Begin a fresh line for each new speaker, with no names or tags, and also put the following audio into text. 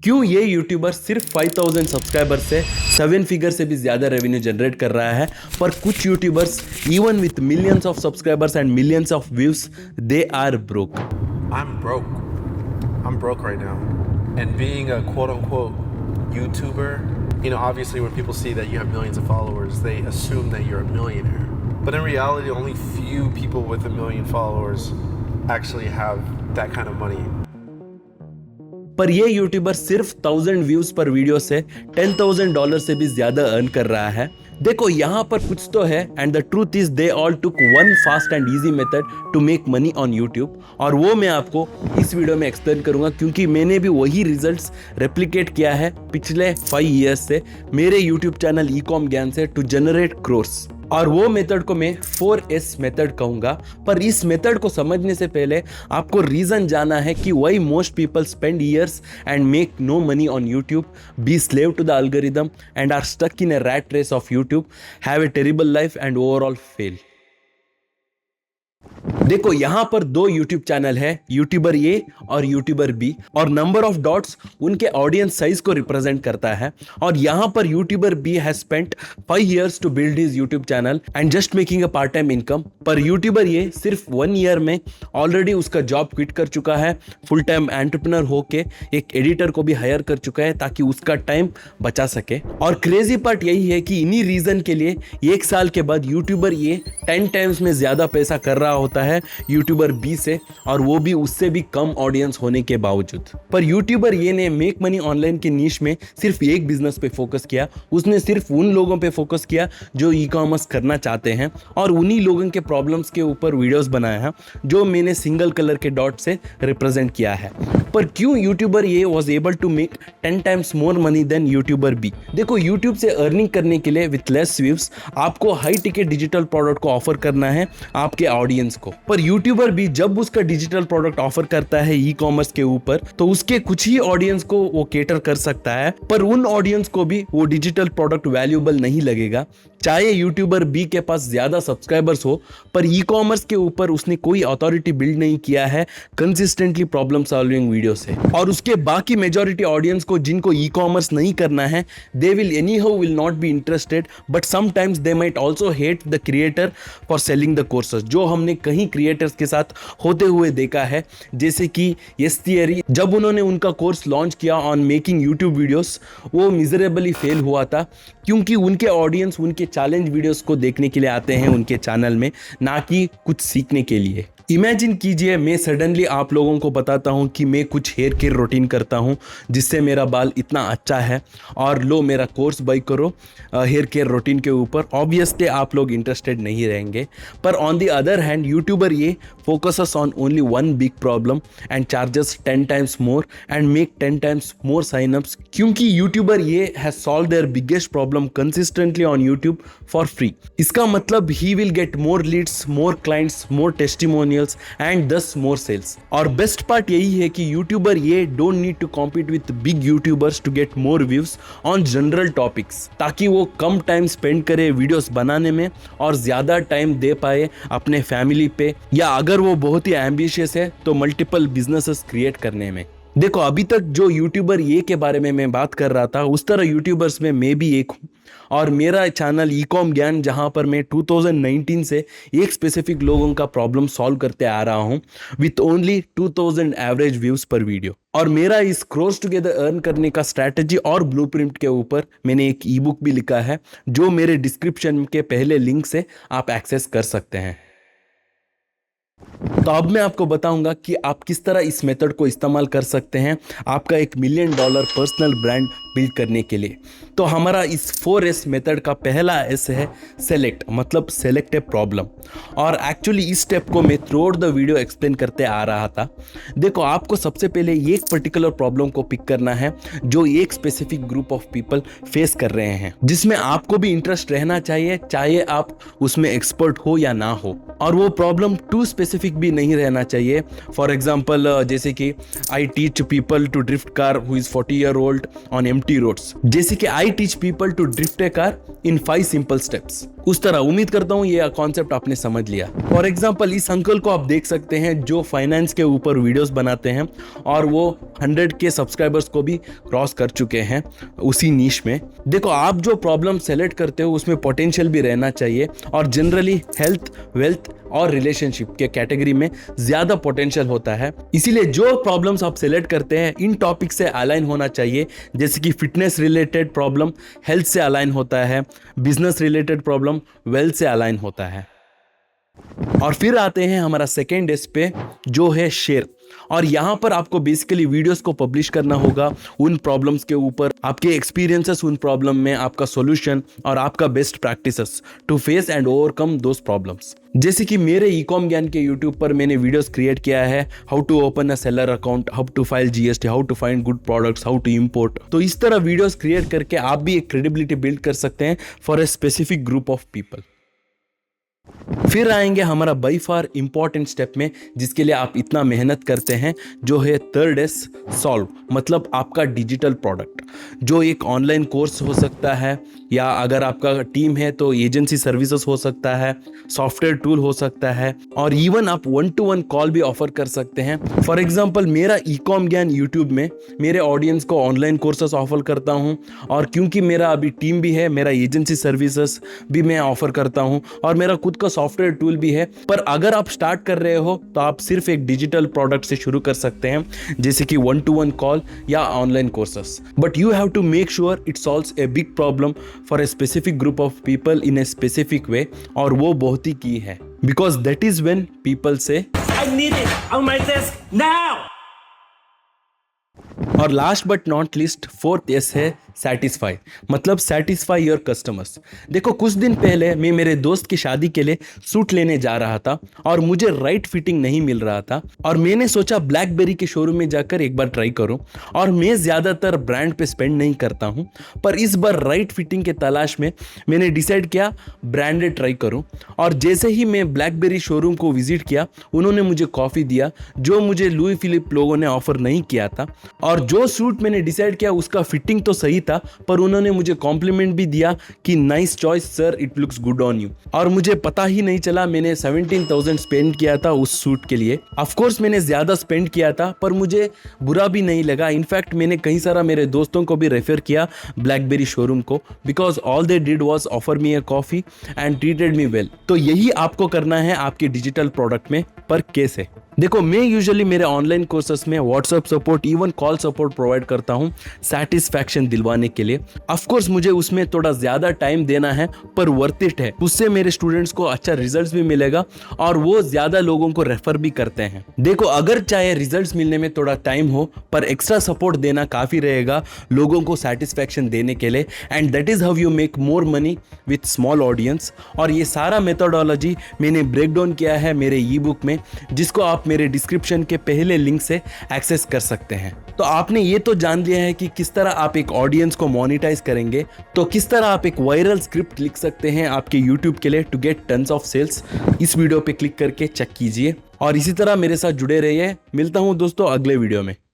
क्यों ये यूट्यूबर सिर्फ 5000 सब्सक्राइबर से 7 फिगर से भी ज्यादा रेवेन्यू जनरेट कर रहा है, पर कुछ YouTubers even with millions of subscribers and millions of views they are broke.
I'm broke right now. And being a quote unquote YouTuber, obviously when people see that you have millions of followers, they assume that you're a millionaire. But in reality, only few people with 1 million followers actually have that kind of money.
पर ये YouTuber सिर्फ 1000 views पर video से $10,000 से भी ज्यादा earn कर रहा है। देखो यहाँ पर कुछ तो है, and the truth is they all took one fast and easy method to make money on YouTube, और वो मैं आपको इस वीडियो में एक्सप्लेन करूंगा, क्योंकि मैंने भी वही रिजल्ट्स रेप्लिकेट किया है पिछले 5 ईयर्स से मेरे यूट्यूब चैनल ईकॉम ज्ञान से टू जनरेट क्रोर्स। और वो मेथड को मैं 4S मेथड कहूंगा। पर इस मेथड को समझने से पहले आपको रीजन जाना है कि why most people spend years and make no money on YouTube, be slave to the algorithm and are stuck in a rat race of YouTube, have a terrible life and overall fail. देखो यहाँ पर 2 YouTube channel है, YouTuber A और YouTuber B, और number of dots उनके audience size को represent करता है। और यहाँ पर YouTuber B has spent 5 years to build his YouTube channel and just making a part time income. पर यूट्यूबर ए सिर्फ 1 year में ऑलरेडी उसका जॉब क्विट कर चुका है, फुल टाइम एंटरप्रेन्योर होके एक एडिटर को भी हायर कर चुका है ताकि उसका टाइम बचा सके। और क्रेजी पार्ट यही है कि इन्हीं रीजन के लिए 1 साल के बाद यूट्यूबर ए 10 times में ज्यादा पैसा कर रहा होता है यूट्यूबर बी से, और वो भी उससे भी कम ऑडियंस होने के बावजूद। पर यूट्यूबर ये ने मेक मनी ऑनलाइन के नीश में सिर्फ एक बिजनेस पे फोकस किया। उसने सिर्फ उन लोगों पे फोकस किया जो ई कॉमर्स करना चाहते हैं, और उन्हीं लोगों के प्रॉब्लम्स के ऊपर वीडियोस बनाया है जो मैंने सिंगल कलर के डॉट से रिप्रेजेंट किया है। पर क्यों YouTuber A was able to make 10 times more money than YouTuber B? देखो यूट्यूब से अर्निंग करने के लिए विथ लेस व्यूज आपको हाई टिकट डिजिटल प्रोडक्ट को ऑफर करना है आपके ऑडियंस को। पर यूट्यूबर भी जब उसका डिजिटल प्रोडक्ट ऑफर करता है ई कॉमर्स के ऊपर, तो उसके कुछ ही ऑडियंस को वो केटर कर सकता है, पर उन ऑडियंस को भी वो डिजिटल प्रोडक्ट वैल्यूएबल नहीं लगेगा। चाहे यूट्यूबर बी के पास ज्यादा सब्सक्राइबर्स हो, पर ई कॉमर्स के ऊपर उसने कोई अथॉरिटी बिल्ड नहीं किया है कंसिस्टेंटली प्रॉब्लम सॉल्विंग वीडियो से। और उसके बाकी मेजॉरिटी ऑडियंस को जिनको ई कॉमर्स नहीं करना है, they will anyhow will not be interested, but sometimes they might also hate the creator for selling the courses, जो हमने कहीं क्रिएटर्स के साथ होते हुए देखा है। जैसे कि यस थियरी, जब उन्होंने उनका कोर्स लॉन्च किया ऑन मेकिंग यूट्यूब वीडियोस, वो मिजरेबली फेल हुआ था, क्योंकि उनके ऑडियंस उनके चैलेंज वीडियोस को देखने के लिए आते हैं उनके चैनल में, ना कि कुछ सीखने के लिए। इमेजिन कीजिए मैं सडनली आप लोगों को बताता हूं कि मैं कुछ हेयर केयर रूटीन करता हूं जिससे मेरा बाल इतना अच्छा है, और लो मेरा कोर्स बाय करो हेयर केयर रूटीन के ऊपर। ऑब्वियसली आप लोग इंटरेस्टेड नहीं रहेंगे। पर on the other hand YouTuber ये focuses on only one big problem and charges 10 times more and make 10 times more signups, क्योंकि यूट्यूबर ये has solved their biggest problem consistently on YouTube for free. इसका मतलब he will get more leads, more clients, more testimonial and thus more sales. और best part यही है कि YouTuber A don't need to compete with big YouTubers to get more views on general topics, ताकि वो कम time spend करे videos बनाने में और ज्यादा टाइम दे पाए अपने फैमिली पे, या अगर वो बहुत ही एम्बिशियस है तो मल्टीपल बिजनेसेस क्रिएट करने में। देखो अभी तक जो यूट्यूबर ये के बारे में मैं बात कर रहा था, उस तरह यूट्यूबर्स में मैं भी एक हूँ, और मेरा चैनल ईकॉम ज्ञान, जहां पर मैं 2019 से एक स्पेसिफिक लोगों का प्रॉब्लम सॉल्व करते आ रहा हूं विथ ओनली 2000 एवरेज व्यूज पर वीडियो। और मेरा इस क्रॉस टुगेदर अर्न करने का स्ट्रैटेजी और ब्लूप्रिंट के ऊपर मैंने एक ई बुक भी लिखा है, जो मेरे डिस्क्रिप्शन के पहले लिंक से आप एक्सेस कर सकते हैं। तो अब मैं आपको बताऊंगा कि आप किस तरह इस मेथड को इस्तेमाल कर सकते हैं आपका $1 million पर्सनल ब्रांड बिल्ड करने के लिए। तो हमारा इस 4S मेथड का पहला एस है सेलेक्ट, मतलब सेलेक्ट ए प्रॉब्लम। और एक्चुअली इस स्टेप को मैं through out the video explain करते आ रहा था। देखो आपको सबसे पहले एक पर्टिकुलर प्रॉब्लम को पिक करना है जो एक specific group of people face कर रहे हैं, जिसमें आपको भी इंटरेस्ट रहना चाहिए, चाहे आप उसमें एक्सपर्ट हो या ना हो। और वो प्रॉब्लम टू स्पेसिफिक भी नहीं रहना चाहिए। फॉर एग्जाम्पल जैसे कि I teach people to drift car who is 40 year old on empty roads, जैसे कि I teach people to drift a car in 5 simple steps। उस तरह उम्मीद करता हूँ ये कॉन्सेप्ट आपने समझ लिया। फॉर एग्जाम्पल इस अंकल को आप देख सकते हैं जो फाइनेंस के ऊपर वीडियोस बनाते हैं और वो 100K सब्सक्राइबर्स को भी क्रॉस कर चुके हैं उसी नीश में। देखो आप जो प्रॉब्लम सेलेक्ट करते हो उसमें पोटेंशियल भी रहना चाहिए और जनरली हेल्थ, वेल्थ और रिलेशनशिप के कैटेगरी में ज्यादा पोटेंशियल होता है। इसीलिए जो प्रॉब्लम्स आप सेलेक्ट करते हैं इन टॉपिक से अलाइन होना चाहिए, जैसे कि फिटनेस रिलेटेड प्रॉब्लम हेल्थ से अलाइन होता है, बिजनेस रिलेटेड प्रॉब्लम वेल्थ से अलाइन होता है। और फिर आते हैं हमारा सेकेंड एस पे जो है शेयर। और यहाँ पर आपको बेसिकली वीडियोस को पब्लिश करना होगा उन प्रॉब्लम्स के ऊपर, आपके एक्सपीरियंसेस उन प्रॉब्लम में, आपका सॉल्यूशन और आपका best practices to face and overcome those problems. जैसे कि मेरे ई-कॉम ज्ञान के यूट्यूब पर मैंने वीडियोस क्रिएट किया है, how to open a seller account, how to file GST, how to find good products, how to import. तो इस तरह वीडियोस क्रिएट करके आप भी एक क्रेडिबिलिटी बिल्ड कर सकते हैं for a specific group of people. फिर आएंगे हमारा बाई फार इंपॉर्टेंट स्टेप में जिसके लिए आप इतना मेहनत करते हैं, जो है थर्ड एस सॉल्व, मतलब आपका डिजिटल प्रोडक्ट, जो एक ऑनलाइन कोर्स हो सकता है या अगर आपका टीम है तो एजेंसी सर्विसेज हो सकता है, सॉफ्टवेयर टूल हो सकता है और इवन आप 1-to-1 कॉल भी ऑफर कर सकते हैं। फॉर एग्जांपल मेरा ई-कॉम ज्ञान यूट्यूब में मेरे ऑडियंस को ऑनलाइन कोर्सेस ऑफर करता हूं और क्योंकि मेरा अभी टीम भी है, मेरा एजेंसी सर्विसेज भी मैं ऑफर करता हूं और मेरा खुद का सॉफ्टवेयर टूल भी है। पर अगर आप स्टार्ट कर रहे हो तो आप सिर्फ एक डिजिटल प्रोडक्ट से शुरू कर सकते हैं, जैसे कि 1-to-1 कॉल या online courses. But you have to make sure it solves a big problem for a specific group of people in a specific way, और वो बहुत ही की है, because that is when people say
I need it on my desk now!
और last but not least fourth S है satisfy, मतलब satisfy your customers. देखो कुछ दिन पहले मैं मेरे दोस्त की शादी के लिए सूट लेने जा रहा था और मुझे राइट फिटिंग नहीं मिल रहा था और मैंने सोचा ब्लैकबेरी के शोरूम में जाकर एक बार ट्राई करूं। और मैं ज़्यादातर ब्रांड पे स्पेंड नहीं करता हूं, पर इस बार राइट फिटिंग के तलाश में मैंने डिसाइड किया ब्रांडेड ट्राई करूं। और जैसे ही मैं ब्लैकबेरी शोरूम को विजिट किया, उन्होंने मुझे कॉफ़ी दिया जो मुझे लुई फिलिप लोगों ने ऑफर नहीं किया था। और जो सूट मैंने डिसाइड किया उसका फिटिंग तो सही था, पर उन्होंने मुझे कॉम्प्लीमेंट भी दिया कि nice choice sir, it looks good on you. और मुझे पता ही नहीं चला मैंने 17,000 स्पेंड किया था उस सूट के लिए। ऑफ कोर्स मैंने ज्यादा स्पेंड किया था, पर मुझे बुरा भी नहीं लगा। इनफैक्ट मैंने कई सारा मेरे दोस्तों को भी रेफर किया ब्लैकबेरी शोरूम को, because all they did was offer me a coffee and treated me well. तो यही आपको करना है आपके डिजिटल प्रोडक्ट में, पर कैसे? देखो मैं यूजुअली मेरे ऑनलाइन कोर्सेस में WhatsApp support, even call support provide करता हूं सेटिस्फैक्शन दिलवाने के लिए। ऑफ कोर्स मुझे उसमें थोड़ा ज्यादा टाइम देना है, पर वर्थ इट है। उससे मेरे स्टूडेंट्स को अच्छा रिजल्ट्स भी मिलेगा और वो ज्यादा लोगों को रेफर भी करते हैं। देखो अगर चाहे रिजल्ट्स मिलने में थोड़ा टाइम हो, पर एक्स्ट्रा सपोर्ट देना काफी रहेगा लोगों को सेटिस्फैक्शन देने के लिए, and that is how you make more money with small audience. और ये सारा मेथोडोलॉजी मैंने ब्रेक डाउन किया है मेरे ई बुक में, जिसको आप मेरे डिस्क्रिप्शन के पहले लिंक से एक्सेस कर सकते हैं। तो आपने ये तो जान लिया है कि किस तरह आप एक ऑडियंस को मोनेटाइज करेंगे, तो किस तरह आप एक वायरल स्क्रिप्ट लिख सकते हैं आपके यूट्यूब के लिए to get tons of sales. इस वीडियो पे क्लिक करके चेक कीजिए और इसी तरह मेरे साथ जुड़े रहिए। मिलता हूं दोस्तों अगले वीडियो में।